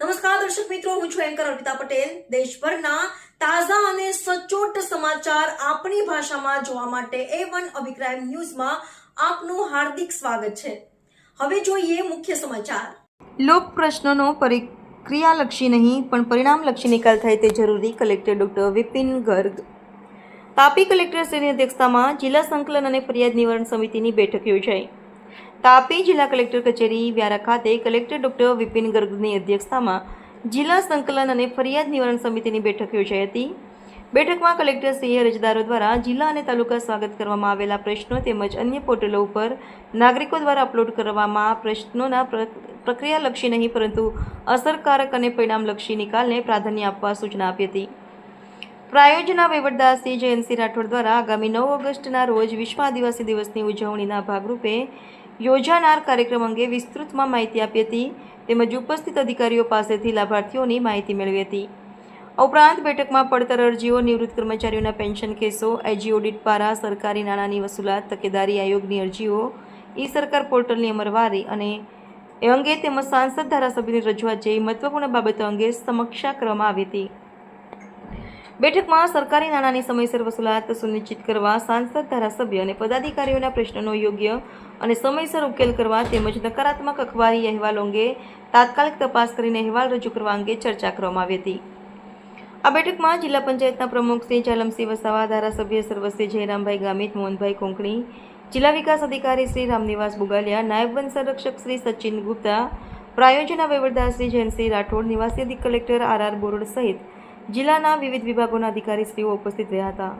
નમસ્કાર દર્શક મિત્રો, હું છું એન્કર અર્પિતા પટેલ. દેશભરના તાજા અને સચોટ સમાચાર આપણી ભાષામાં જોવા માટે A1 અભિપ્રાય ન્યૂઝમાં આપનું હાર્દિક સ્વાગત છે. હવે જોઈએ મુખ્ય સમાચાર. લોક પ્રશ્નોનો પ્રક્રિયાલક્ષી નહીં પણ પરિણામલક્ષી નિકાલ થાય તે જરૂરી. Collector doctor Vipin Garg. તાપી કલેક્ટરશ્રીની અધ્યક્ષતામાં જિલ્લા સંકલન અને ફરિયાદ નિવારણ સમિતિની બેઠક યોજાઈ. તાપી જિલ્લા કલેક્ટર કચેરી વ્યારા ખાતે કલેક્ટર ડોક્ટર વિપિન ગર્ગની અધ્યક્ષતામાં જિલ્લા સંકલન અને ફરિયાદ નિવારણ સમિતિની બેઠક યોજાઈ હતી. બેઠકમાં કલેક્ટરશ્રીએ અરજદારો દ્વારા જિલ્લા અને તાલુકા સ્વાગત કરવામાં આવેલા પ્રશ્નો તેમજ અન્ય પોર્ટલો ઉપર નાગરિકો દ્વારા અપલોડ કરવામાં પ્રશ્નોના પ્રક્રિયાલક્ષી નહીં પરંતુ અસરકારક અને પરિણામલક્ષી નિકાલને પ્રાધાન્ય આપવા સૂચના આપી હતી. પ્રાયોજના વહીવટદાર શ્રી જયંતસિંહ રાઠોડ દ્વારા આગામી 9 ઓગસ્ટના રોજ વિશ્વ આદિવાસી દિવસની ઉજવણીના ભાગરૂપે યોજાનાર કાર્યક્રમ અંગે વિસ્તૃતમાં માહિતી આપી હતી તેમજ ઉપસ્થિત અધિકારીઓ પાસેથી લાભાર્થીઓની માહિતી મેળવી હતી. ઉપરાંત બેઠકમાં પડતર અરજીઓ, નિવૃત્ત કર્મચારીઓના પેન્શન કેસો, આઈજી ઓડિટ પારા, સરકારી નાણાંની વસૂલાત, તકેદારી આયોગની અરજીઓ, ઈ સરકાર પોર્ટલની અમલવારી અને એ અંગે તેમજ સાંસદ ધારાસભ્યની રજૂઆત જેવી મહત્વપૂર્ણ બાબતો અંગે સમીક્ષા કરવામાં આવી હતી. બેઠકમાં સરકારી નાણાંની સમયસર વસૂલાત સુનિશ્ચિત કરવા, સાંસદ ધારાસભ્ય અને પદાધિકારીઓના પ્રશ્નોનો યોગ્ય અને સમયસર ઉકેલ કરવા તેમજ નકારાત્મક અખબારી અહેવાલો અંગે તાત્કાલિક તપાસ કરીને અહેવાલ રજૂ કરવા અંગે ચર્ચા કરવામાં આવી હતી. આ બેઠકમાં જિલ્લા પંચાયતના પ્રમુખ શ્રી ચાલમસિંહ વસાવા, ધારાસભ્ય સર્વશ્રી જયરામભાઈ ગામિત, મોહનભાઈ કોંકણી, જિલ્લા વિકાસ અધિકારી શ્રી રામનિવાસ બુગાલિયા, નાયબ વન સંરક્ષક શ્રી સચિન ગુપ્તા, પ્રાયોજના વહીવટદાર શ્રી જયંતસિંહ રાઠોડ, નિવાસી અધિક કલેક્ટર આર બોરડ સહિત જિલ્લાના વિવિધ વિભાગોના અધિકારીશ્રીઓ ઉપસ્થિત રહ્યા હતા.